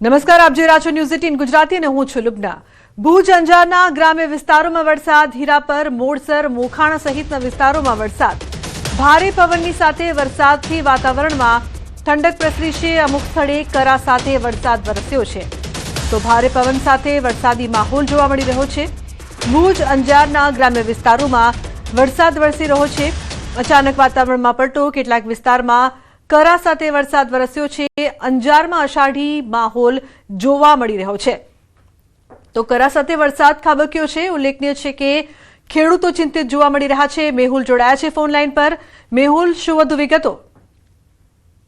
નમસ્કાર, આપ જોઈ રહ્યા છો ન્યૂઝ 18 ગુજરાતી અને હું છું લુબના। ભુજ અંજારના ગ્રામ્ય વિસ્તારોમાં વરસાદ, હીરાપર, મોડસર, મોખાણા સહિતના વિસ્તારોમાં વરસાદ, ભારે પવનની સાથે વરસાદથી વાતાવરણમાં ઠંડક પ્રસરી છે। અમુક સ્થળે કરા સાથે વરસાદ વરસ્યો છે તો ભારે પવન સાથે વરસાદી માહોલ જોવા મળી રહ્યો છે। ભુજ અંજારના ગ્રામ્ય વિસ્તારોમાં વરસાદ વરસી રહ્યો છે। અચાનક વાતાવરણમાં પલટો, કેટલાક વિસ્તારમાં કરા સાથે વરસાદ વરસ્યો છે। અંજારમાં અષાઢી માહોલ જોવા મળી રહ્યો છે તો કરા સાથે વરસાદ ખાબક્યો છે। ઉલ્લેખનીય છે કે ખેડૂતો ચિંતિત જોવા મળી રહ્યા છે। મેહુલ જોડાયા છે ફોન લાઈન પર। મેહુલ, શું વધુ વિગતો?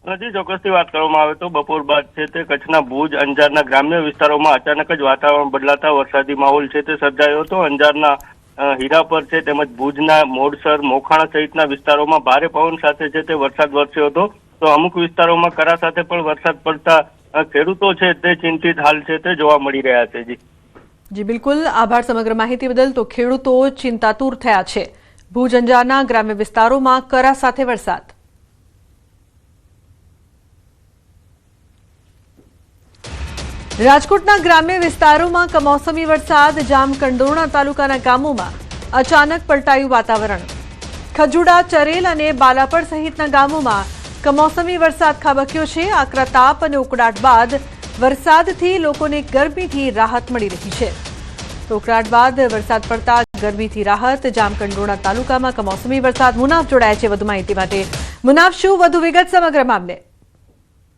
હજી ચોક્કસથી વાત કરવામાં આવે તો બપોર બાદ છે તે કચ્છના ભુજ અંજારના ગ્રામ્ય વિસ્તારોમાં અચાનક જ વાતાવરણ બદલાતા વરસાદી માહોલ છે તે સર્જાયો હતો। અંજારના હીરાપર છે તેમજ ભુજના મોડસર, મોખાણા સહિતના વિસ્તારોમાં ભારે પવન સાથે છે તે વરસાદ વરસ્યો હતો તો અમુક વિસ્તારોમાં કરા સાથે પણ વરસાદ પડતા ખેડૂતો છે તે ચિંતિત હાલ છે તે જોવા મળી રહ્યા છે। જી બિલકુલ, આભાર સમગ્ર માહિતી બદલ। તો ખેડૂતો ચિંતાતુર થયા છે। ભુજ અંજારના ગ્રામ્ય વિસ્તારોમાં કરા સાથે વરસાદ। રાજકોટના ગ્રામ્ય વિસ્તારોમાં કમોસમી વરસાદ, જામકંડોરણા તાલુકાના ગામોમાં અચાનક પલટાયું વાતાવરણ। ખજુડા, ચરેલ અને બાલાપડ સહિતના ગામોમાં કમોસમી વરસાદ ખાબક્યો છે। આકરા તાપ અને ઉકળાટ બાદ વરસાદથી લોકોને ગરમીથી રાહત મળી રહી છે તો ઉકળાટ બાદ વરસાદ પડતા ગરમીથી રાહત। જામકંડોરણા તાલુકામાં કમોસમી વરસાદ। મુનાફ જોડાયા છે વધુ માહિતી માટે। મુનાફ, શું વધુ વિગત સમગ્ર મામલે?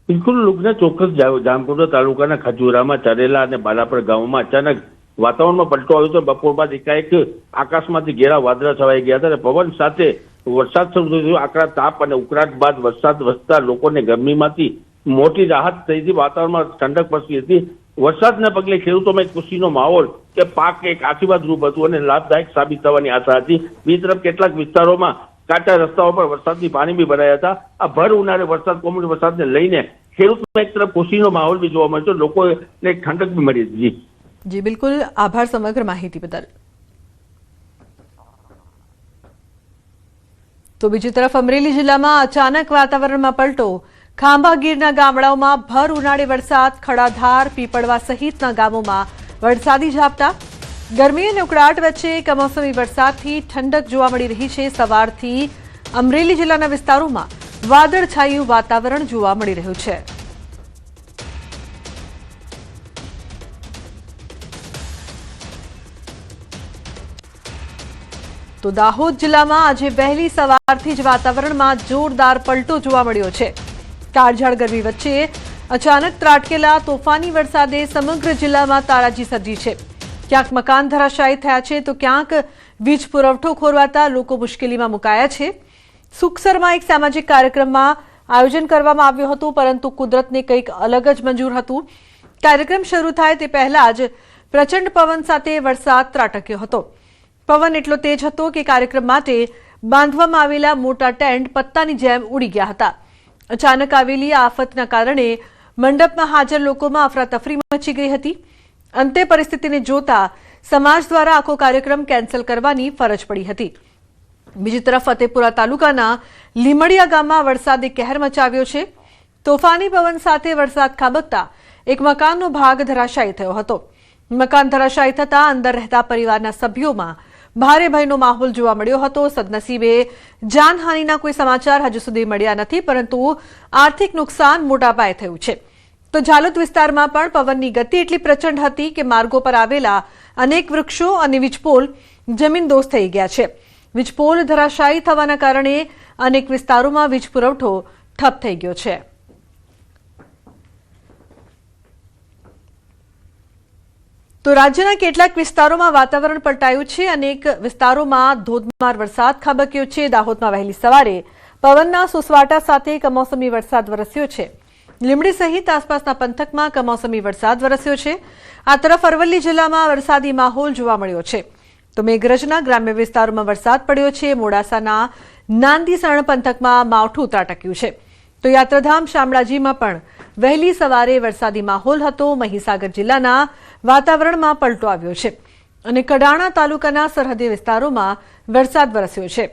બિલકુલ લુકને ચોક્કસ જામકંડોરણા તાલુકાના ખજુરામાં, ચરેલા અને બાલાપડ ગામોમાં અચાનક વાતાવરણમાં પલટો આવ્યો તો બપોર બાદ એકાએક આકાશમાંથી ઘેરા વાદળા છવાઈ ગયા હતા અને પવન સાથે વરસાદ શરૂ થયો। આકરા તાપ અને ઉકળાટ બાદ વરસાદ વરસતા લોકોને ગરમીમાંથી મોટી રાહત થઈ હતી। વાતાવરણમાં ઠંડક પ્રસરી હતી। વરસાદના પગલે ખેડૂતોમાં એક ખુશીનો માહોલ કે પાક એક આશીર્વાદ રૂપ હતું અને લાભદાયક સાબિત થવાની આશા હતી। બીજી તરફ કેટલાક વિસ્તારોમાં કાચા રસ્તાઓ પર વરસાદથી પાણી બી ભરાયા હતા। આ ભર ઉનાળે વરસાદ, કોમળી વરસાદને લઈને ખેડૂતોમાં એક તરફ ખુશીનો માહોલ બી જોવા મળ્યો, લોકોને ઠંડક બી મળી હતી। જી બિલકુલ, આભાર સમગ્ર માહિતી બદલ। તો બીજી તરફ અમરેલી જિલ્લામાં અચાનક વાતાવરણમાં પલટો। ખાંભા ગીરના ગામડાઓમાં ભર ઉનાળે વરસાદ, ખડાધાર, પીપળવા સહિતના ગામોમાં વરસાદી ઝાપટા। ગરમી અને ઉકળાટ વચ્ચે કમોસમી વરસાદથી ઠંડક જોવા મળી રહી છે। સવારથી અમરેલી જિલ્લાના વિસ્તારોમાં વાદળછાયું વાતાવરણ જોવા મળી રહ્યું છે। તો દાહોદ જિલ્લામાં આજે વહેલી સવારથી જ વાતાવરણમાં જોરદાર પલટો જોવા મળ્યો છે। કાળઝાળ ગરમી વચ્ચે અચાનક ત્રાટકેલા તોફાની વરસાદે સમગ્ર જિલ્લામાં તારાજી સર્જી છે। ક્યાંક મકાન ધરાશાયી થયા છે તો ક્યાંક વીજ પુરવઠો ખોરવાતા લોકો મુશ્કેલીમાં મુકાયા છે। સુખસરમાં એક સામાજિક કાર્યક્રમમાં આયોજન કરવામાં આવ્યું હતું પરંતુ કુદરતને કંઈક અલગ જ મંજૂર હતું। કાર્યક્રમ શરૂ થાય તે પહેલા જ પ્રચંડ પવન સાથે વરસાદ ત્રાટક્યો હતો। પવન એટલો તેજ હતો કે કાર્યક્રમ માટે બાંધવામાં આવેલા મોટા ટેન્ટ પત્તાની જેમ ઉડી ગયા હતા। અચાનક આવેલી આફતના કારણે મંડપમાં હાજર લોકોમાં અફરાતફરી મચી ગઈ હતી। અંતે પરિસ્થિતિને જોતા સમાજ દ્વારા આખો કાર્યક્રમ કેન્સલ કરવાની ફરજ પડી હતી। બીજી તરફ ફતેપુરા તાલુકાના લીમડિયા ગામમાં વરસાદે કહેર મચાવ્યો છે। તોફાની પવન સાથે વરસાદ ખાબકતા એક મકાનનો ભાગ ધરાશાયી થયો હતો। મકાન ધરાશાયી થતા અંદર રહેતા પરિવારના સભ્યોમાં ભારે ભયનો માહોલ જોવા મળ્યો હતો। સદનસીબે જાનહાનિના કોઈ સમાચાર હજુ સુધી મળ્યા નથી પરંતુ આર્થિક નુકસાન મોટા પાયે થયું છે। તો ઝાલોદ વિસ્તારમાં પણ પવનની ગતિ એટલી પ્રચંડ હતી કે માર્ગો પર આવેલા અનેક વૃક્ષો અને વીજપોલ જમીનદોસ્ત થઈ ગયા છે। વીજપોલ ધરાશાયી થવાના કારણે અનેક વિસ્તારોમાં વીજ પુરવઠો ઠપ થઈ ગયો છે। તો રાજ્યના કેટલાક વિસ્તારોમાં વાતાવરણ પલટાયું છે। અનેક વિસ્તારોમાં ધોધમાર વરસાદ ખાબક્યો છે। દાહોદમાં વહેલી સવારે પવનના સુસવાટા સાથે કમોસમી વરસાદ વરસ્યો છે। લીંબડી સહિત આસપાસના પંથકમાં કમોસમી વરસાદ વરસ્યો છે। આ તરફ અરવલ્લી જિલ્લામાં વરસાદી માહોલ જોવા મળ્યો છે તો મેઘરજના ગ્રામ્ય વિસ્તારોમાં વરસાદ પડ્યો છે। મોડાસાના નાંદીસણ પંથકમાં માવઠું ત્રાટક્યું છે તો યાત્રાધામ શામળાજીમાં પણ વહેલી સવારે વરસાદી માહોલ હતો। મહીસાગર જિલ્લાના વાતાવરણમાં પલટો આવ્યો છે અને કડાણા તાલુકાના સરહદી વિસ્તારોમાં વરસાદ વરસ્યો છે।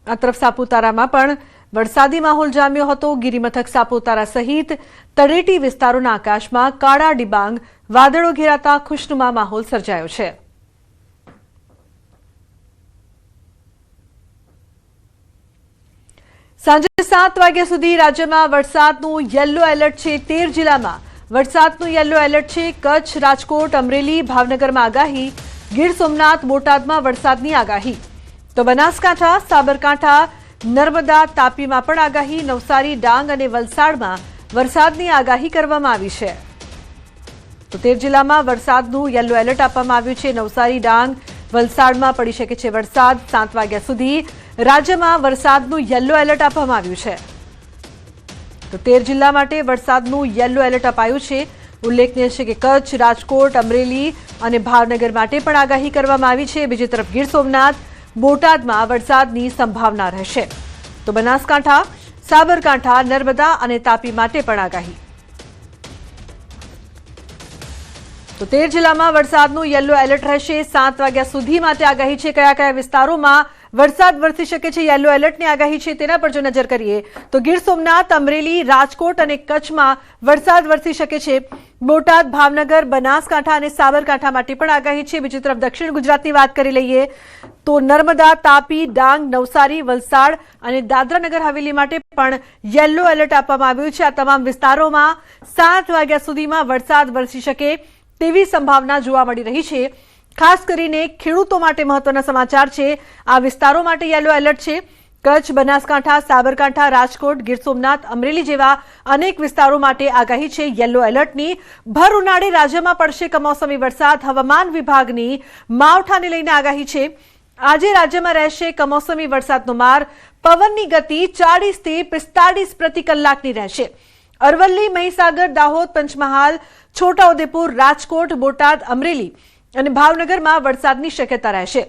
આ તરફ સાપુતારામાં પણ વરસાદી માહોલ જામ્યો હતો। ગિરિમથક સાપુતારા સહિત તળેટી વિસ્તારોના આકાશમાં કાળા ડિબાંગ વાદળો ઘેરાતા ખુશનુમા માહોલ સર્જાયો છે। સાંજે 7 વાગ્યા સુધી રાજ્યમાં વરસાદનું યલો એલર્ટ છે। 13 જિલ્લામાં વરસાદનું યલો એલર્ટ છે। કચ્છ, રાજકોટ, અમરેલી, ભાવનગરમાં આગાહી, ગીર સોમનાથ, બોટાદમાં વરસાદની આગાહી, તો બનાસકાંઠા, સાબરકાંઠા, નર્મદા, તાપીમાં પણ આગાહી, નવસારી, ડાંગ અને વલસાડમાં વરસાદની આગાહી કરવામાં આવી છે। તો 13 જિલ્લામાં વરસાદનું યલો એલર્ટ આપવામાં આવ્યું છે। નવસારી, ડાંગ, વલસાડમાં પડી શકે છે વરસાદ। 7 વાગ્યા સુધી રાજ્યમાં વરસાદનું યલો એલર્ટ આપવામાં આવ્યું છે। તો 13 જિલ્લા માટે વરસાદનું યલો એલર્ટ અપાયું છે। ઉલ્લેખનીય છે કે કચ્છ, રાજકોટ, અમરેલી અને ભાવનગર માટે પણ આગાહી કરવામાં આવી છે। બીજી તરફ ગીર સોમનાથ, બોટાદમાં વરસાદની સંભાવના રહેશે। તો બનાસકાંઠા, સાબરકાંઠા, નર્મદા અને તાપી માટે પણ આગાહી। તો 13 જિલ્લામાં વરસાદનું યલો એલર્ટ રહેશે। 7 વાગ્યા સુધી માટે આગાહી છે। કયા કયા વિસ્તારોમાં વરસાદ વરસી શકે છે, યલો એલર્ટની આગાહી છે, તેના પર જો નજર કરીએ તો ગીર સોમનાથ, અમરેલી, રાજકોટ અને કચ્છમાં વરસાદ વરસી શકે છે। બોટાદ, ભાવનગર, બનાસકાંઠા અને સાબરકાંઠા માટે પણ આગાહી છે। બીજી તરફ દક્ષિણ ગુજરાતની વાત કરી લઈએ તો નર્મદા, તાપી, ડાંગ, નવસારી, વલસાડ અને દાદરાનગર હવેલી માટે પણ યલો એલર્ટ આપવામાં આવ્યું છે। આ તમામ વિસ્તારોમાં 7 વાગ્યા સુધીમાં વરસાદ વરસી શકે તેવી સંભાવના જોવા મળી રહી છે। ખાસ કરીને ખેડૂતો માટે મહત્વના સમાચાર છે। આ વિસ્તારો માટે યલો એલર્ટ છે। કચ્છ, બનાસકાંઠા, સાબરકાંઠા, રાજકોટ, ગીર સોમનાથ, અમરેલી જેવા અનેક વિસ્તારો માટે આગાહી છે યલો એલર્ટની। ભર ઉનાળે રાજ્યમાં પડશે કમોસમી વરસાદ। હવામાન વિભાગની માવઠાને લઈને આગાહી છે। આજે રાજ્યમાં રહેશે કમોસમી વરસાદનો માર। પવનની ગતિ 40 થી 45 પ્રતિ કલાકની રહેશે। અરવલ્લી, મહીસાગર, દાહોદ, પંચમહાલ, છોટાઉદેપુર, રાજકોટ, બોટાદ, અમરેલી અને ભાવનગરમાં વરસાદની શક્યતા રહેશે।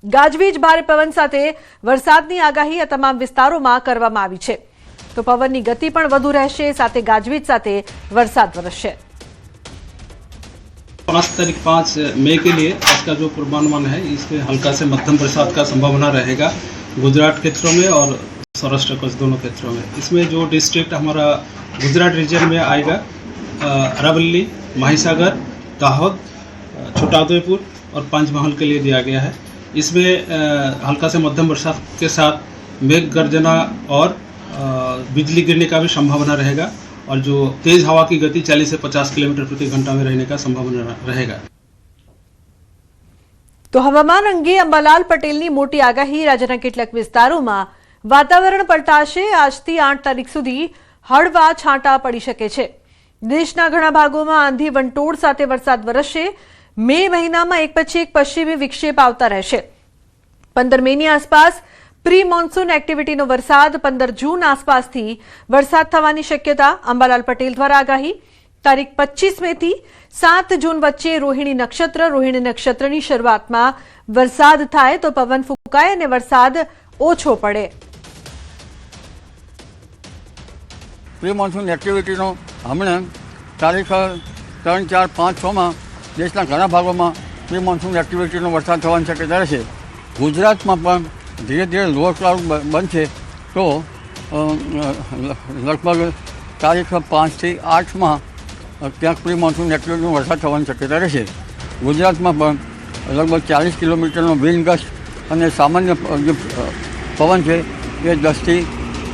ગાજવીજ, ભારે પવન સાથે વરસાદની આગાહી આ તમામ વિસ્તારોમાં કરવામાં આવી છે। તો પવનની ગતિ પણ વધુ રહેશે, સાથે ગાજવીજ સાથે વરસાદ વરસશે। 5 तारीख 5 मई के लिए आज का जो पूर्वानुमान है इसमें हल्का से मध्यम बरसात का संभावना रहेगा गुजरात क्षेत्रों में और सौराष्ट्र कच्छ दोनों क्षेत्रों में। इसमें जो डिस्ट्रिक्ट हमारा गुजरात रीजन में आएगा अरावली, महिसागर, दाहोद, छोटाउदेपुर और पंचमहल के लिए दिया गया है। इसमें हल्का से मध्यम बरसात के साथ मेघ गर्जना और बिजली गिरने का भी संभावना रहेगा और जो तेज हवा की गति 40 से 50 किलोमीटर प्रति घंटा में रहने का संभावना रहेगा। તો હવામાન અંગે અંબાલાલ પટેલની મોટી આગાહી। રાજ્યના કેટલાક વિસ્તારોમાં વાતાવરણ પલટાશે। આજથી 8 તારીખ સુધી હળવા છાંટા પડી શકે છે। દેશના ઘણા ભાગોમાં આંધી વંટોળ સાથે વરસાદ વરસશે। મે મહિનામાં એક પછી એક પશ્ચિમી વિક્ષેપ આવતા રહેશે। 15 મેની આસપાસ પ્રી મોન્સૂન એક્ટિવિટીનો વરસાદ। 15 જૂન આસપાસથી વરસાદ થવાની શક્યતા। અંબાલાલ પટેલ દ્વારા આગાહી। તારીખ 25 મેથી 7 જૂન વચ્ચે રોહિણી નક્ષત્રની શરૂઆતમાં વરસાદ થાય તો પવન ફૂંકાય અને વરસાદ ઓછો પડે। પ્રી મોન્સૂન એક્ટિવિટીનો હમણાં તારીખ 3, 4, 5, 6માં દેશના ઘણા ભાગોમાં પ્રી મોન્સૂન એક્ટિવિટીનો વરસાદ થવાની શક્યતા રહેશે। ગુજરાતમાં પણ ધીરે ધીરે લોઅર ક્લાઉડ બનશે તો લગભગ તારીખ 5 થી 8માં ક્યાંક પ્રી મોન્સૂન એક્ટિવિટીનો વરસાદ થવાની શક્યતા રહેશે। ગુજરાતમાં પણ લગભગ 40 કિલોમીટરનો વિન્ડ ગસ્ટ અને સામાન્ય જે પવન છે એ 10 થી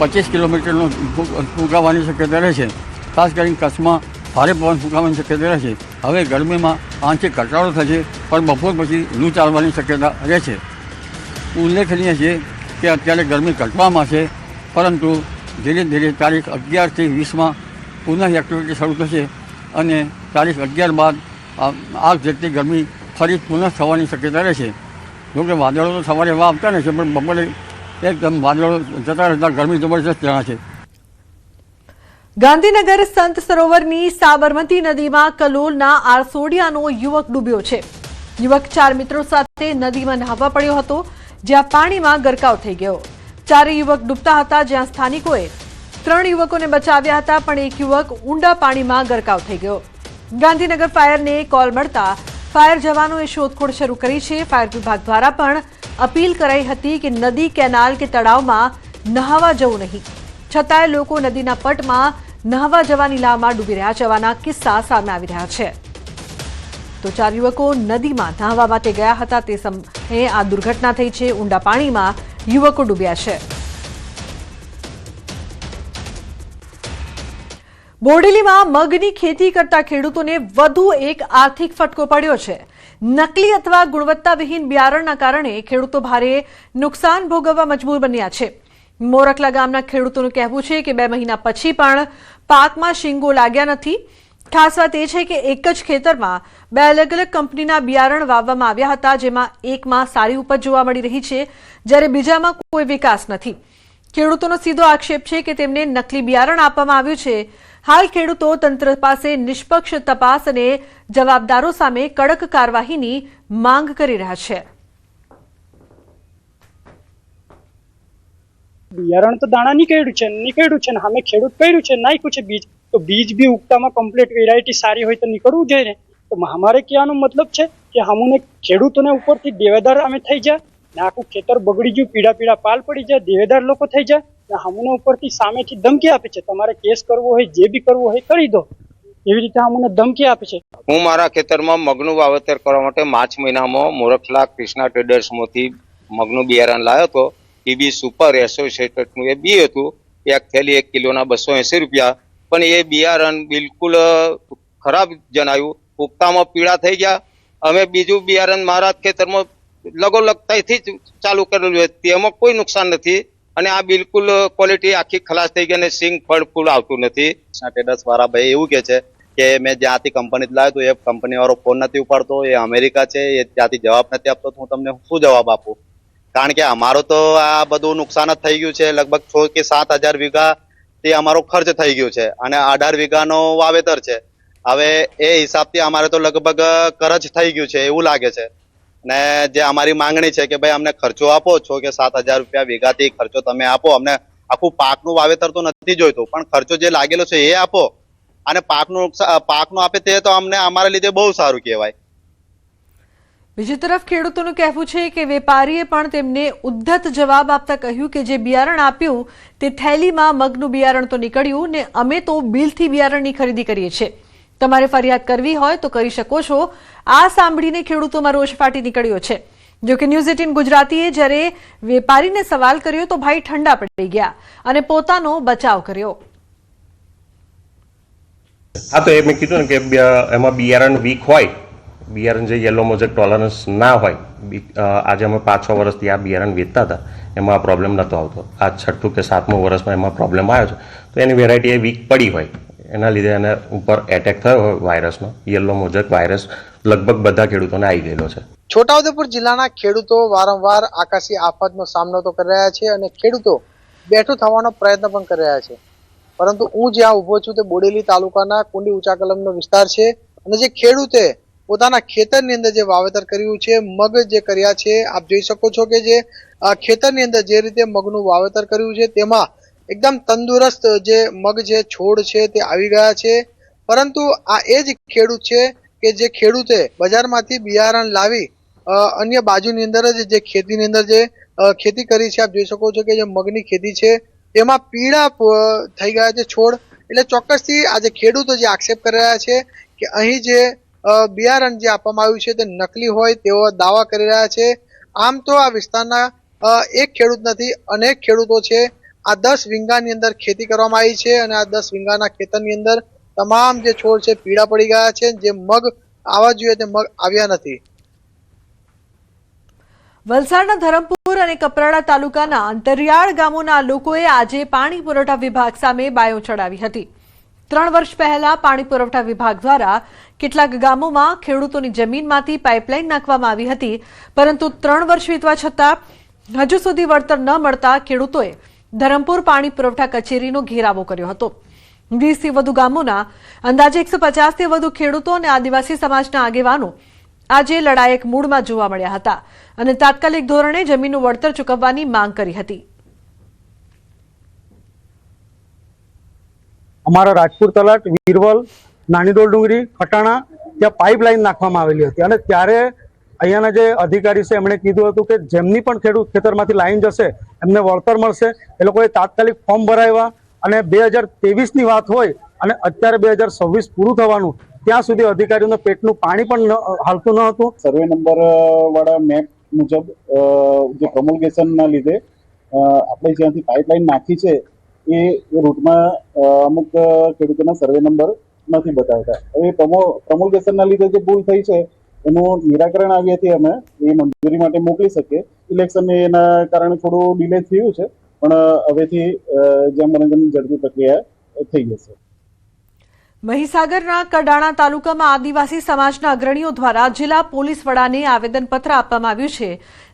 25 કિલોમીટરનો ફૂંકાવાની શક્યતા રહેશે। ખાસ કરીને કચ્છમાં ભારે પવન ફૂંકાવાની શક્યતા રહેશે। હવે ગરમીમાં આંશિક ઘટાડો થશે પણ બપોર પછી લૂ ચાલવાની શક્યતા રહેશે। ઉલ્લેખનીય છે કે અત્યારે ગરમી ઘટવામાં છે પરંતુ ધીરે ધીરે તારીખ 11 થી 20માં પુનઃ એક્ટિવિટી શરૂ થશે અને તારીખ 11 બાદ આગ જેટલી ગરમી ફરી પુનઃ થવાની શક્યતા રહેશે। જોકે વાદળો તો સવારે એવા આવતા રહેશે પણ બપોરે એકદમ વાદળો જતા રહેતા ગરમી જબરજસ્ત જણાશે। ગાંધીનગર સંત સરોવરની સાબરમતી નદીમાં કલોલના આરસોડિયાનો યુવક ડૂબ્યો છે। યુવક 4 મિત્રો સાથે નદીમાં નહાવા પડ્યો હતો જ્યાં પાણીમાં ગરકાવ થઈ ગયો। 4 યુવક ડૂબતા હતા જ્યાં સ્થાનિકોએ 3 યુવકોને બચાવ્યા હતા પણ એક યુવક ઊંડા પાણીમાં ગરકાવ થઈ ગયો। ગાંધીનગર ફાયરને કોલ મળતા ફાયર જવાનોએ શોધખોળ શરૂ કરી છે। ફાયર વિભાગ દ્વારા પણ અપીલ કરાઈ હતી કે નદી, કેનાલ કે તળાવમાં નહાવા જવું નહીં, છતાંય લોકો નદીના પટમાં નહાવા જવાની લામાં ડૂબી રહ્યા જવાના કિસ્સા સામે આવી રહ્યા છે. તો 4 યુવકો નદીમાં નહાવા માટે ગયા હતા તે સમયે આ દુર્ઘટના થઈ છે. ઊંડા પાણીમાં યુવકો ડૂબ્યા છે. બોડેલીમાં મગની ખેતી કરતા ખેડૂતોને વધુ એક આર્થિક ફટકો પડ્યો છે. નકલી અથવા ગુણવત્તાવિહીન બિયારણના કારણે ખેડૂતો ભારે નુકસાન ભોગવવા મજબૂર બન્યા છે. મોરકલા ગામના ખેડૂતોનું કહેવું છે કે 2 મહિના પછી પણ પાકમાં શીંગો લાગ્યા નથી. ખાસ વાત એ છે કે એક જ ખેતરમાં 2 અલગ અલગ કંપનીના બિયારણ વાવવામાં આવ્યા હતા, જેમાં એકમાં સારી ઉપજ જોવા મળી રહી છે જ્યારે બીજામાં કોઈ વિકાસ નથી. ખેડૂતોનો સીધો આક્ષેપ છે કે તેમને નકલી બિયારણ આપવામાં આવ્યું છે. હાલ ખેડૂતો તંત્ર પાસે નિષ્પક્ષ તપાસ અને જવાબદારો સામે કડક કાર્યવાહીની માંગ કરી રહ્યા છે. બિયારણ તો દાણા નીકળ્યું છે ને અમે ખેડૂત કર્યું છે, નાખ્યું છે બીજ, તો બીજ બી ઉગતામાં કમ્પ્લીટ વેરાયટી સારી હોય તો નીકળવું જોઈએ ને. તો અમારે કહેવાનો મતલબ છે કે અમને ખેડૂતોને ઉપરથી દેવેદાર અમે થઈ જાય ને આખું ખેતર બગડી ગયું, પીડા પાલ પડી જાય, દેવેદાર લોકો થઈ જાય ને અમને ઉપરથી સામેથી ધમકી આપે છે તમારે કેસ કરવો હોય જે બી કરવું હોય કરી દો, એવી રીતે અમને ધમકી આપે છે. હું મારા ખેતરમાં મગનું વાવેતર કરવા માટે માર્ચ મહિનામાં મોરખલા કૃષ્ણા ટ્રેડર્સમાંથી મગનું બિયારણ લાવ્યો હતો. ટીબી સુપર એસોસિએટેડનું એ બી હતું, એક થેલી 1 કિલોના 280 રૂપિયા. પણ એ બિયારણ બિલકુલ ખરાબ જણાયું, ઉગતામાં પીળા થઈ ગયા. અમે બીજું બિયારણ મારા ખેતરમાં લગોલગતાથી જ ચાલુ કરેલું છે, તેમાં કોઈ નુકસાન નથી. અને આ બિલકુલ ક્વોલિટી આખી ખલાસ થઈ ગઈ અને સિંગ ફળ ફૂલ આવતું નથી. ટ્રેડર્સ વાળા ભાઈ એવું કે છે કે મેં જ્યાંથી કંપની લાવ્યો તો એ કંપની વાળો ફોન નથી ઉપાડતો, એ અમેરિકા છે, એ ત્યાંથી જવાબ નથી આપતો. હું તમને શું જવાબ આપું? કારણ કે અમારો તો આ બધું નુકસાન જ થઈ ગયું છે. લગભગ 6 કે 7 હજાર વીઘા તે અમારો ખર્ચ થઈ ગયો છે અને 18 વીઘાનો વાવેતર છે. હવે એ હિસાબથી અમારે તો લગભગ કરજ થઈ ગયું છે એવું લાગે છે. ને જે અમારી માંગણી છે કે ભાઈ અમને ખર્ચો આપો, 6 કે 7 હજાર રૂપિયા વીઘાથી ખર્ચો તમે આપો. અમને આખું પાકનું વાવેતર તો નથી જોઈતું, પણ ખર્ચો જે લાગેલો છે એ આપો. અને પાકનું આપે તે તો અમને અમારા લીધે બહુ સારું કહેવાય. બીજી તરફ ખેડૂતોનું કહેવું છે કે વેપારીએ પણ તેમને ઉદ્ધત જવાબ આપતા કહ્યું કે જે બિયારણ આપ્યું તે થેલીમાં મગનું બિયારણ તો નીકળ્યું ને અમે તો બિલથી બિયારણની ખરીદી કરીએ છીએ. તમારે ફરિયાદ કરવી હોય તો કરી શકો છો. આ સાંભળીને ખેડૂતોમાં રોષ ફાટી નીકળ્યો છે. જો કે ન્યૂઝ 18 ગુજરાતીએ જ્યારે વેપારીને સવાલ કર્યો તો ભાઈ ઠંડા પડી ગયા અને પોતાનો બચાવ કર્યો. હા, તો એ મેં કીધું ને કે એમાં બિયારણ વીક હોય, બિયારણ જે યલો મોઝેક ટોલરન્સ ના હોય. આજે અમે 5-6 વર્ષથી આ બિયારણ વેચતા હતા, એમાં આ પ્રોબ્લેમ નહોતો આવતો. આ 6ઠું કે 7મું વર્ષમાં એમાં પ્રોબ્લેમ આવ્યો છે. તો એની વેરાયટી એ વીક પડી હોય, એના લીધે એને ઉપર એટેક થયો હોય વાયરસનો. યલો મોઝેક વાયરસ લગભગ બધા ખેડૂતોને આવી ગયેલો છે. છોટાઉદેપુર જિલ્લાના ખેડૂતો વારંવાર આકાશી આફતનો સામનો તો કરી રહ્યા છે અને ખેડૂતો બેઠું થવાનો પ્રયત્ન પણ કરી રહ્યા છે. પરંતુ હું જ્યાં ઊભો છું તે બોડેલી તાલુકાના કુંડી ઊંચા કલમનો વિસ્તાર છે અને જે ખેડૂતે પોતાના ખેતરની અંદર જે વાવેતર કર્યું છે, મગ જે કર્યા છે, આપ જોઈ શકો છો કે જે ખેતરની અંદર જે રીતે મગનું વાવેતર કર્યું છે તેમાં એકદમ તંદુરસ્ત જે મગ જે છોડ છે તે આવી ગયા છે. પરંતુ આ એ જ ખેડૂત છે કે જે ખેડૂતે બજારમાંથી બિયારણ લાવી અન્ય બાજુની અંદર જ જે ખેતીની અંદર જે ખેતી કરી છે, આપ જોઈ શકો છો કે જે મગની ખેતી છે તેમાં પીળા થઈ ગયા છે છોડ. એટલે ચોક્કસથી આજે ખેડૂતો જે આક્ષેપ કરી રહ્યા છે કે અહીં જે બિયારણ જે આપવામાં આવ્યું છે તે નકલી હોય તેવો દાવા કરી રહ્યા છે. આમ તો આ વિસ્તારના એક ખેડૂત નથી, અનેક ખેડૂતો છે. આ 10 વીંગાની અંદર ખેતી કરવામાં આવી છે અને આ 10 વીંગાના ખેતરની અંદર તમામ જે છોડ છે પીળા પડી ગયા છે. જે મગ આવવા જોઈએ તે મગ આવ્યા નથી. વલસાડના ધરમપુર અને કપરાડા તાલુકાના અંતરિયાળ ગામોના લોકોએ આજે પાણી પુરવઠા વિભાગ સામે બાયો ચડાવી હતી. 3 વર્ષ પહેલા પાણી પુરવઠા વિભાગ દ્વારા કેટલાક ગામોમાં ખેડૂતોની જમીનમાંથી પાઇપલાઇન નાખવામાં આવી હતી, પરંતુ 3 વર્ષ વીતવા છતાં હજુ સુધી વળતર ન મળતા ખેડૂતોએ ધરમપુર પાણી પુરવઠા કચેરીનો ઘેરાવો કર્યો હતો. 20થી વધુ ગામોના અંદાજે 150થી વધુ ખેડૂતો અને આદિવાસી સમાજના આગેવાનો આજે લડાયક મૂડમાં જોવા મળ્યા હતા અને તાત્કાલિક ધોરણે જમીનનું વળતર ચૂકવવાની માંગ કરી હતી. અમારા રાજપુર તલાટ, વીરવલ, નાનીદોલ ડુંગરી, ખટાણા ત્યાં પાઇપલાઇન નાખવામાં આવેલી હતી અને ત્યારે અહીંયાના જે અધિકારી છે એમણે કીધું હતું કે જેમની પણ ખેડૂત ખેતરમાંથી લાઈન જશે એમને વળતર મળશે. એ લોકોએ તાત્કાલિક ફોર્મ ભરાવ્યા અને 2023ની વાત હોય અને અત્યારે 2026 પૂરું થવાનું ત્યાં સુધી અધિકારીઓને પેટનું પાણી પણ હાલતું ન હતું. સર્વે નંબર વાળા મેપ મુજબ જે પ્રમોલ્ગેશનના લીધે આપણે જ્યાંથી પાઇપલાઇન નાખી છે એ રૂટમાં અમુક ખેડૂતોના સર્વે નંબર નથી બતાવતા. હવે પ્રમોલ્ગેશનના લીધે જે ભૂલ થઈ છે એનું નિરાકરણ આવ્યાથી અમે એ મંજૂરી માટે મોકલી શકીએ. ઇલેક્શન એના કારણે થોડું ડિલે થયું છે, પણ હવેથી જેમ બને તેમ ઝડપી પ્રક્રિયા થઈ જશે. મહીસાગરના કડાણા તાલુકામાં આદિવાસી સમાજના અગ્રણીઓ દ્વારા જિલ્લા પોલીસ વડાને આવેદનપત્ર આપવામાં આવ્યું છે.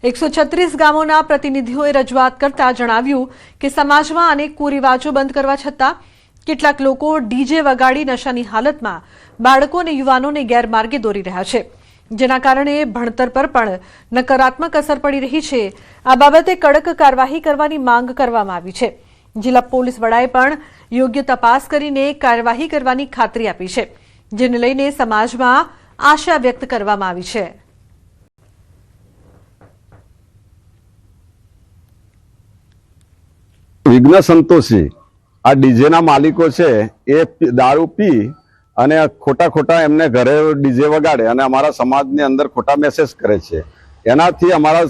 136 ગામોના પ્રતિનિધિઓએ રજૂઆત કરતા જણાવ્યું કે સમાજમાં અનેક કુરિવાજો બંધ કરવા છતાં કેટલાક લોકો ડીજે વગાડી નશાની હાલતમાં બાળકો અને યુવાનોને ગેરમાર્ગે દોરી રહ્યા છે, જેના કારણે ભણતર પર પણ નકારાત્મક અસર પડી રહી છે. આ બાબતે કડક કાર્યવાહી કરવાની માંગ કરવામાં આવી છે. જિલ્લા પોલીસ વડાએ પણ યોગ્ય તપાસ કરીને કાર્યવાહી કરવાની ખાતરી આપી છે, જેને લઈને સમાજમાં આશા વ્યક્ત કરવામાં આવી છે. વિઘ્ન સંતોષી આ ડીજેના માલિકો છે એ દારૂ પી અને ખોટા એમને ઘરે ડીજે વગાડે અને અમારા સમાજની અંદર ખોટા મેસેજ કરે છે. એનાથી અમારા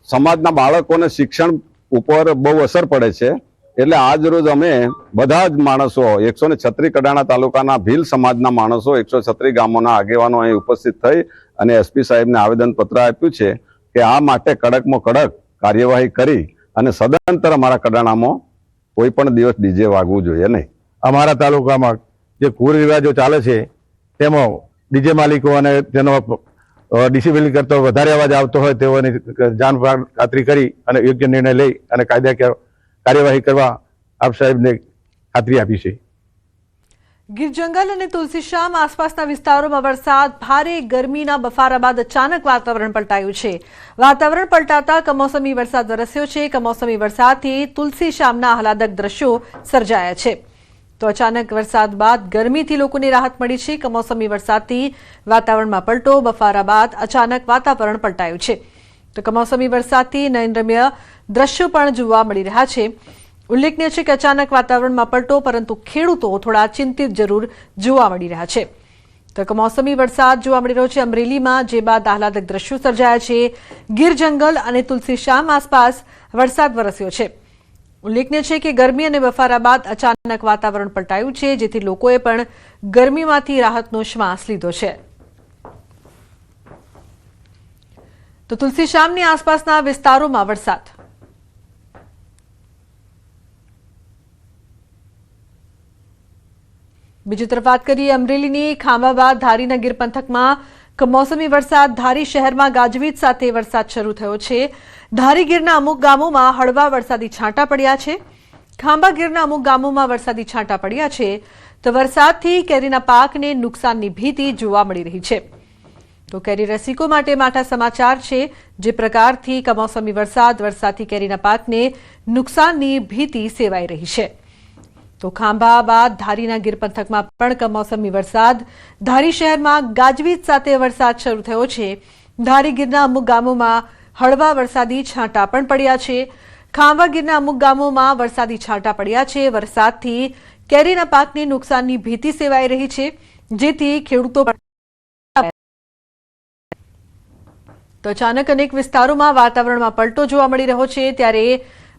સમાજના બાળકોને શિક્ષણ ઉપર બહુ અસર પડે છે. એટલે આજ રોજ અમે બધા જ માણસો 136 કડાણા તાલુકાના ભીલ સમાજના માણસો 136 ગામોના આગેવાનો અહીં ઉપસ્થિત થઈ અને એસપી સાહેબને આવેદનપત્ર આપ્યું છે કે આ માટે કડકમાં કડક કાર્યવાહી કરી અને સદંતર અમારા કડાણામાં કોઈ પણ દિવસ ડીજે વાગવું જોઈએ નહીં. અમારા તાલુકામાં જે કુરિવાજો ચાલે છે તેમાં ડીજે માલિકો અને તેનો ડિસિપ્લિન કરતો વધારે અવાજ આવતો હોય તેઓની જાણ ખાતરી કરી અને યોગ્ય નિર્ણય લઈ અને કાયદાકીય કાર્યવાહી કરવા આપ સાહેબને ખાતરી આપી છે. ગીર જંગલ અને તુલસીશ્યામ આસપાસના વિસ્તારોમાં વરસાદ, ભારે ગરમીના બફારા બાદ અચાનક વાતાવરણ પલટાયું છે. વાતાવરણ પલટાતા કમોસમી વરસાદ વરસ્યો છે. કમોસમી વરસાદથી તુલસીશ્યામના આહલાદક દ્રશ્યો સર્જાયા છે. તો અચાનક વરસાદ બાદ ગરમીથી લોકોને રાહત મળી છે. કમોસમી વરસાદથી વાતાવરણમાં પલટો, બફારા બાદ અચાનક વાતાવરણ પલટાયું છે. તો કમોસમી વરસાદથી નયનરમ્ય દ્રશ્યો પણ જોવા મળી રહ્યા છે. ઉલ્લેખનીય છે કે અચાનક વાતાવરણમાં પલટો, પરંતુ ખેડૂતો થોડા ચિંતિત જરૂર જોવા મળી રહ્યા છે. તો કમોસમી વરસાદ જોવા મળી રહ્યો છે અમરેલીમાં, જે બાદ આહલાદક દ્રશ્યો સર્જાયા છે. ગીર જંગલ અને તુલસીશ્યામ આસપાસ વરસાદ વરસ્યો છે. ઉલ્લેખનીય છે કે ગરમી અને બફારા બાદ અચાનક વાતાવરણ પલટાયું છે, જેથી લોકોએ પણ ગરમીમાંથી રાહતનો શ્વાસ લીધો છે. તો તુલસીશ્યામની આસપાસના વિસ્તારોમાં વરસાદ. બીજી તરફ વાત કરીએ અમરેલીની. ખાંભા બાદ ધારીના ગીર પંથકમાં કમોસમી વરસાદ. ધારી શહેરમાં ગાજવીજ સાથે વરસાદ શરૂ થયો છે. ધારી ગીરના અમુક ગામોમાં હળવા વરસાદી છાંટા પડ્યા છે. ખાંભા ગીરના અમુક ગામોમાં વરસાદી છાંટા પડ્યા છે. તો વરસાદથી કેરીના પાકને નુકસાનની ભીતિ જોવા મળી રહી છે. તો કેરી રસિકો માટે માઠા સમાચાર છે. જે પ્રકારથી કમોસમી વરસાદથી કેરીના પાકને નુકસાનની ભીતિ સેવાઈ રહી છે. તો ખાંભા બાદ ધારીના ગીર પંથકમાં પણ કમોસમી વરસાદ. ધારી શહેરમાં ગાજવીજ સાથે વરસાદ શરૂ થયો છે. ધારી ગીરના અમુક ગામોમાં હળવા વરસાદી છાંટા પણ પડ્યા છે. ખાંભા ગીરના અમુક ગામોમાં વરસાદી છાંટા પડ્યા છે. વરસાદથી કેરીના પાકને નુકસાનની ભીતિ સેવાઈ રહી છે, જેથી ખેડૂતો તો અચાનક અનેક વિસ્તારોમાં વાતાવરણમાં પલટો જોવા મળી રહ્યો છે. ત્યારે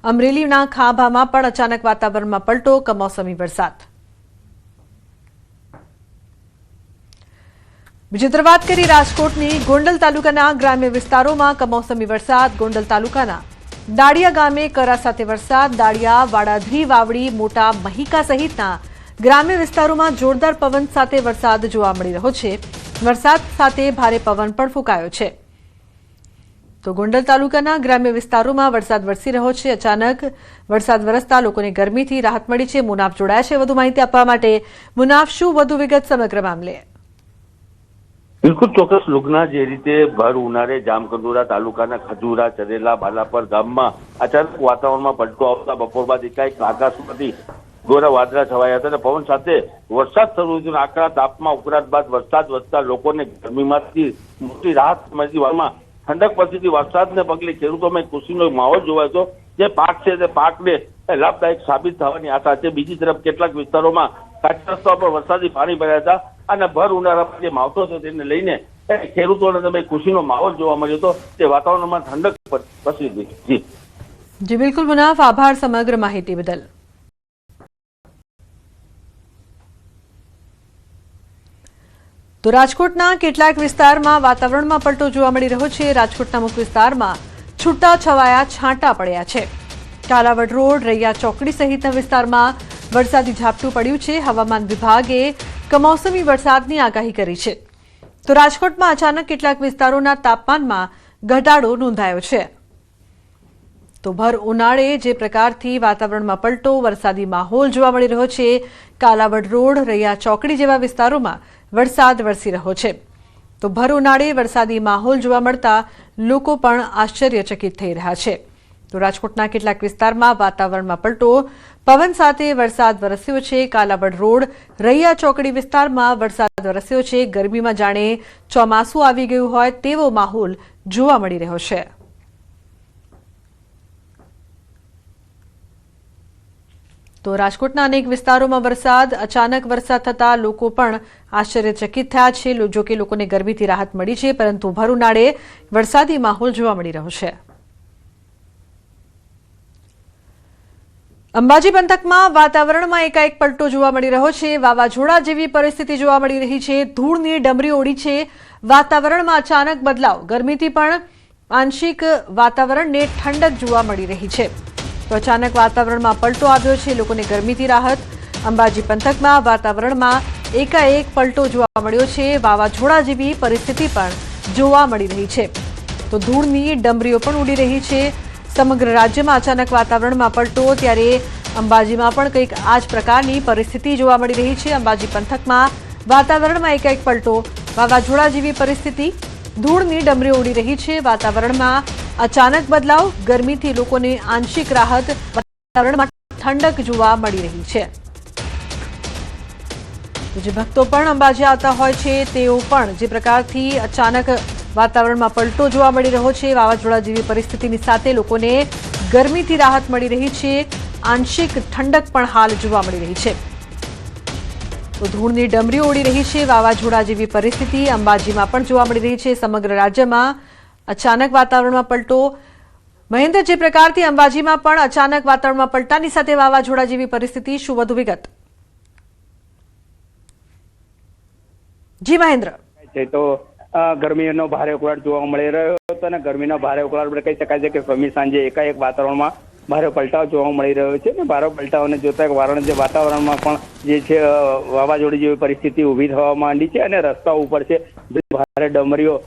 અમરેલીના ખાંભામાં પણ અચાનક વાતાવરણમાં પલટો, કમોસમી વરસાદ. બીજી તરફ વાત કરી રાજકોટની. ગોંડલ તાલુકાના ગ્રામ્ય વિસ્તારોમાં કમોસમી વરસાદ. ગોંડલ તાલુકાના દાડિયા ગામે કરા સાથે વરસાદ. દાડિયા, વાડાધરી, વાવડી, મોટા મહિકા સહિતના ગ્રામ્ય વિસ્તારોમાં જોરદાર પવન સાથે વરસાદ જોવા મળી રહ્યો છે. વરસાદ સાથે ભારે પવન પણ ફૂંકાયો છે. તો ગોંડલ તાલુકાના ગ્રામ્ય વિસ્તારોમાં વરસાદ વરસી રહ્યો છે. અચાનક વરસાદ વરસતા લોકોને ગરમીથી રાહત મળી છે. મુનાફ જોડાયા છે વધુ માહિતી આપવા માટે. મુનાફ, શું વધુ વિગત સમગ્ર મામલે? બિલકુલ ચોક્કસ લુગના જે રીતે ભર ઉનાળે જામકંડોરા તાલુકાના ખજુરા, ચરેલા, બાલાપર ગામમાં અચાનક વાતાવરણમાં પલટો આવતા બપોર બાદ એકાએક આકાશમાંથી ઘોરા વાદળા છવાયા હતા અને પવન સાથે વરસાદ શરૂ થયો. આકરા તાપમાં ઉકળાટ બાદ વરસાદ વરસતા લોકોને ગરમીમાંથી મોટી રાહત મળતી વારમાં ઠંડક પરિસ્થિતિ વરસાદને પગલે ખેડૂતોમાં ખુશીનો માહોલ જોવાય તો જે પાક છે તે પાકને લાભદાયક સાબિત થવાની આશા છે. બીજી તરફ કેટલાક વિસ્તારોમાં કાચા રસ્તાઓ પર વરસાદી પાણી ભર્યા હતા અને ભર ઉનાળામાં જે માવઠો છે તેને લઈને ખેડૂતોને તમે ખુશીનો માહોલ જોવા મળ્યો હતો. તે વાતાવરણમાં ઠંડક પ્રસરી હતી. જી બિલકુલ મુનાફ, આભાર સમગ્ર માહિતી બદલ. તો રાજકોટના કેટલાક વિસ્તારમાં વાતાવરણમાં પલટો જોવા મળી રહ્યો છે. રાજકોટના મુખ્ય વિસ્તારમાં છૂટા છવાયા છાંટા પડ્યા છે. કાલાવડ રોડ, રૈયા ચોકડી સહિતના વિસ્તારમાં વરસાદી ઝાપટું પડ્યું છે. હવામાન વિભાગે કમોસમી વરસાદની આગાહી કરી છે. તો રાજકોટમાં અચાનક કેટલાક વિસ્તારોના તાપમાનમાં ઘટાડો નોંધાયો છે. તો ભર ઉનાળે જે પ્રકારથી વાતાવરણમાં પલટો, વરસાદી માહોલ જોવા મળી રહ્યો છે. કાલાવડ રોડ, રૈયા ચોકડી જેવા વિસ્તારોમાં વરસાદ વરસી રહ્યો છે. તો ભર ઉનાળે વરસાદી માહોલ જોવા મળતા લોકો પણ આશ્ચર્યચકિત થઈ રહ્યા છે. તો રાજકોટના કેટલાક વિસ્તારમાં વાતાવરણમાં પલટો, પવન સાથે વરસાદ વરસ્યો છે. કાલાવડ રોડ, રૈયા ચોકડી વિસ્તારમાં વરસાદ વરસ્યો છે. ગરમીમાં જાણે ચોમાસું આવી ગયું હોય તેવો માહોલ જોવા મળી રહ્યો છે. તો રાજકોટના અનેક વિસ્તારોમાં અચાનક વરસાદ થતા લોકો પણ આશ્ચર્યચકિત થયા છે. જો કે લોકોને ગરમીથી રાહત મળી છે, પરંતુ ભર ઉનાળે વરસાદી માહોલ જોવા મળી રહ્યો છે. અંબાજી પંથકમાં વાતાવરણમાં એકાએક પલટો જોવા મળી રહ્યો છે. વાવાઝોડા જેવી પરિસ્થિતિ જોવા મળી રહી છે. ધૂળની ડમરીઓ ઉડી છે. વાતાવરણમાં અચાનક બદલાવ, ગરમીથી પણ આંશિક વાતાવરણને ઠંડક જોવા મળી રહી છે. તો અચાનક વાતાવરણમાં પલટો આવ્યો છે. લોકોને ગરમીથી રાહત. અંબાજી પંથકમાં વાતાવરણમાં એકાએક પલટો જોવા મળ્યો છે. વાવાઝોડા જેવી પરિસ્થિતિ પણ જોવા મળી રહી છે. તો ધૂળની ડમરીઓ પણ ઉડી રહી છે. સમગ્ર રાજ્યમાં અચાનક વાતાવરણમાં પલટો, ત્યારે અંબાજીમાં પણ કંઈક આ જ પ્રકારની પરિસ્થિતિ જોવા મળી રહી છે. અંબાજી પંથકમાં વાતાવરણમાં એકાએક પલટો, વાવાઝોડા જેવી પરિસ્થિતિ, ધૂળની ડમરીઓ ઉડી રહી છે. વાતાવરણમાં અચાનક બદલાવ, ગરમીથી લોકોને આંશિક રાહત, વાતાવરણમાં ઠંડક જોવા મળી રહી છે. જે ભક્તો પણ અંબાજી આવતા હોય છે તેઓ પણ જે પ્રકારથી અચાનક વાતાવરણમાં પલટો જોવા મળી રહ્યો છે, વાવાઝોડા જેવી પરિસ્થિતિની સાથે લોકોને ગરમીથી રાહત મળી રહી છે. આંશિક ઠંડક પણ હાલ જોવા મળી રહી છે. તો ધૂળની ડમરીઓ ઉડી રહી છે. વાવાઝોડા જેવી પરિસ્થિતિ અંબાજીમાં પણ જોવા મળી રહી છે. સમગ્ર રાજ્યમાં અચાનક વાતાવરણમાં પલટો. મહેન્દ્ર, જે પ્રકારથી અંબાજીમાં પણ અચાનક વાતાવરણમાં પલટાની સાથે વાવાઝોડા જેવી પરિસ્થિતિ, શું વધુ વિગત? જી મહેન્દ્ર. તો ગરમીનો ભારે ઉકળાટ જોવા મળી રહ્યો હતો અને ગરમીનો ભારે ઉકળાટ કહી શકાય છે કે સમી સાંજે એકાએક વાતાવરણમાં ભારે પલટાવ જોવા મળી રહ્યો છે. અને ભારે પલટાવને જોતા વાતાવરણમાં પણ જે છે વાવાઝોડી જેવી પરિસ્થિતિ ઊભી થવા માંડી છે અને રસ્તાઓ ઉપર છે ભારે ડમરીઓ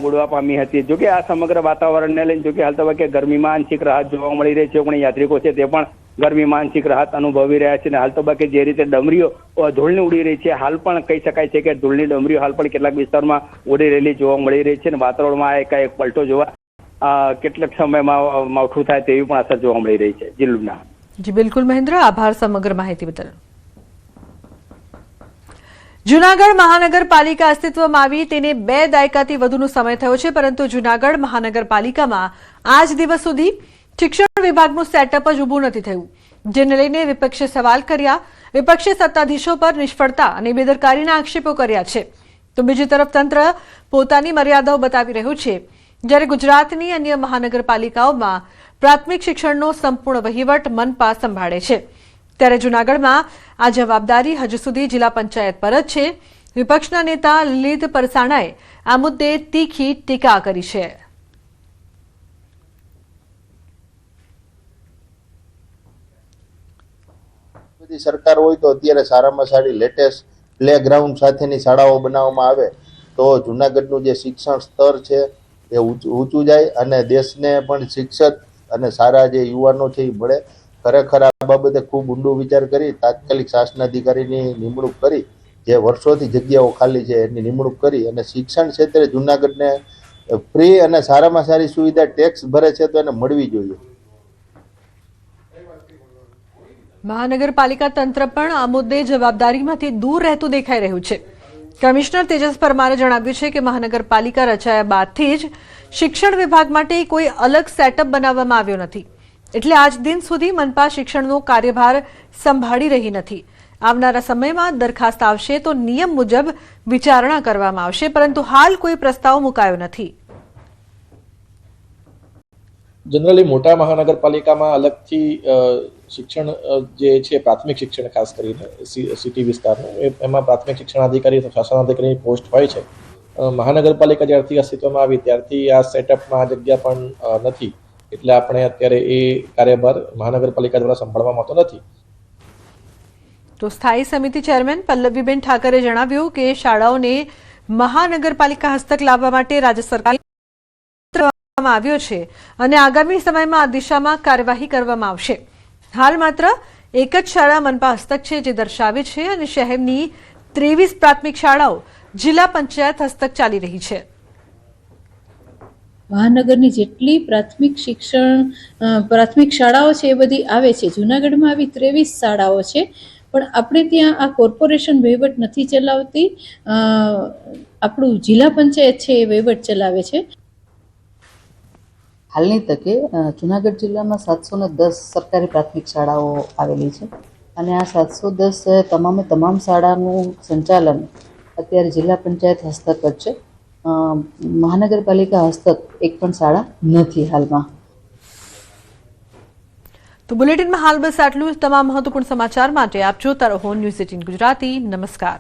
ઉડવા પામી હતી. જોકે આ સમગ્ર વાતાવરણને લઈને જોકે હાલ તબક્કે ગરમીમાં આંશિક રાહત જોવા મળી રહી છે. પણ યાત્રિકો છે તે પણ ગરમીમાં આંશિક રાહત અનુભવી રહ્યા છે. અને હાલ તબક્કે જે રીતે ડમરીઓ ધૂળની ઉડી રહી છે, હાલ પણ કહી શકાય છે કે ધૂળની ડમરીઓ હાલ પણ કેટલાક વિસ્તારમાં ઉડી રહેલી જોવા મળી રહી છે. અને વાતાવરણમાં એકાએક પલટો જોવા કેટલાક સમયમાં માવઠું થાય તેવી પણ અસર જોવા મળી રહી છે. જિલ્લુના જી બિલકુલ મહેન્દ્ર, આભાર સમગ્ર માહિતી બદલ. જૂનાગઢ મહાનગરપાલિકા અસ્તિત્વમાં આવી તેને 2 દાયકાથી વધુનો સમય થયો છે, પરંતુ જૂનાગઢ મહાનગરપાલિકામાં આજ દિવસ સુધી શિક્ષણ વિભાગનું સેટઅપ જ ઊભું નથી થયું, જેને લઈને વિપક્ષે સવાલ કર્યા. વિપક્ષે સત્તાધીશો પર નિષ્ફળતા અને બેદરકારીના આક્ષેપો કર્યા છે. તો બીજી તરફ તંત્ર પોતાની મર્યાદાઓ બતાવી રહ્યું છે, જ્યારે ગુજરાતની અન્ય મહાનગરપાલિકાઓમાં પ્રાથમિક શિક્ષણનો સંપૂર્ણ વહીવટ મનપા સંભાળે છે. ત્યારે જૂનાગઢમાં આ જવાબદારી હજુ સુધી જિલ્લા પંચાયત પર જ છે. વિપક્ષના નેતા લલિત પરસાણાએ આ મુદ્દે તીખી ટીકા કરી છે. સરકાર હોય તો અત્યારે સારામાં સારી લેટેસ્ટ પ્લે ગ્રાઉન્ડ સાથેની શાળાઓ બનાવવામાં આવે તો જૂનાગઢનું જે શિક્ષણ સ્તર છે એ ઊંચું જાય અને દેશને પણ શિક્ષક અને સારા જે યુવાનો છે એ મળે. ખરેખર આ બાબતે ખૂબ ઊંડો વિચાર કરી તાત્કાલિક શાસનાધિકારીની નિમણૂક કરી, જે વર્ષોથી જગ્યાઓ ખાલી છે એની નિમણૂક કરી અને શિક્ષણ ક્ષેત્રે જૂનાગઢને ફ્રી અને સારામાં સારી સુવિધા ટેક્સ ભરે છે તો એને મળવી જોઈએ. મહાનગરપાલિકા તંત્ર પણ આ મુદ્દે જવાબદારીમાંથી દૂર રહેતું દેખાઈ રહ્યું છે. કમિશનર તેજસ પરમારે જણાવ્યું છે કે મહાનગરપાલિકા રચાયા બાદથી જ શિક્ષણ વિભાગ માટે કોઈ અલગ સેટઅપ બનાવવામાં આવ્યો નથી, એટલે આજ દિન સુધી મનપા શિક્ષણનો કાર્યભાર સંભાળી રહી નથી. આવનારા સમયમાં દરખાસ્ત આવશે તો નિયમ મુજબ વિચારણા કરવામાં આવશે, પરંતુ હાલ કોઈ પ્રસ્તાવ મુકાયો નથી. જનરલી મોટા મહાનગરપાલિકામાં અલગથી શિક્ષણ જે છે પ્રાથમિક શિક્ષણ ખાસ કરીને સિટી વિસ્તારનું એમાં પ્રાથમિક શિક્ષણ અધિકારી શાસન અધિકારીની પોસ્ટ હોય છે. મહાનગરપાલિકા જ્યારથી અસ્તિત્વમાં આવી ત્યારથી આ સેટઅપમાં આ જગ્યા પણ નથી, એટલે આપણે અત્યારે એ કાર્યભાર મહાનગરપાલિકા દ્વારા સંભાળવામાં આવતો નથી. તો સ્થાયી સમિતિ ચેરમેન પલ્લવીબેન ઠાકરે જણાવ્યું કે શાળાઓને મહાનગરપાલિકા હસ્તક લાવવા માટે રાજ્ય સરકાર આવ્યો છે અને આગામી સમયમાં આ દિશામાં કાર્યવાહી કરવામાં આવશે. હાલ માત્ર એક જ શાળા મનપા હસ્તક છે, જે દર્શાવે છે અને શહેરની 23 પ્રાથમિક શાળાઓ જિલ્લા પંચાયત હસ્તક ચાલી રહી છે. મહાનગરની જેટલી પ્રાથમિક શાળાઓ છે એ બધી આવે છે. જૂનાગઢમાં આવી 23 શાળાઓ છે, પણ આપણે ત્યાં આ કોર્પોરેશન વહીવટ નથી ચલાવતી, આપણું જિલ્લા પંચાયત છે એ વહીવટ ચલાવે છે. હાલની તકે જૂનાગઢ જિલ્લામાં 710 સરકારી પ્રાથમિક શાળાઓ આવેલી છે અને આ 710 તમામ શાળાનું સંચાલન અત્યારે જિલ્લા પંચાયત હસ્તક જ છે. મહાનગરપાલિકા હસ્તક એક પણ શાળા નથી હાલમાં. તો બુલેટિનમાં હાલ બસ આટલું જ. તમામ મહત્વપૂર્ણ સમાચાર માટે આપ જોતા રહો ન્યૂઝ 18 ગુજરાતી. નમસ્કાર.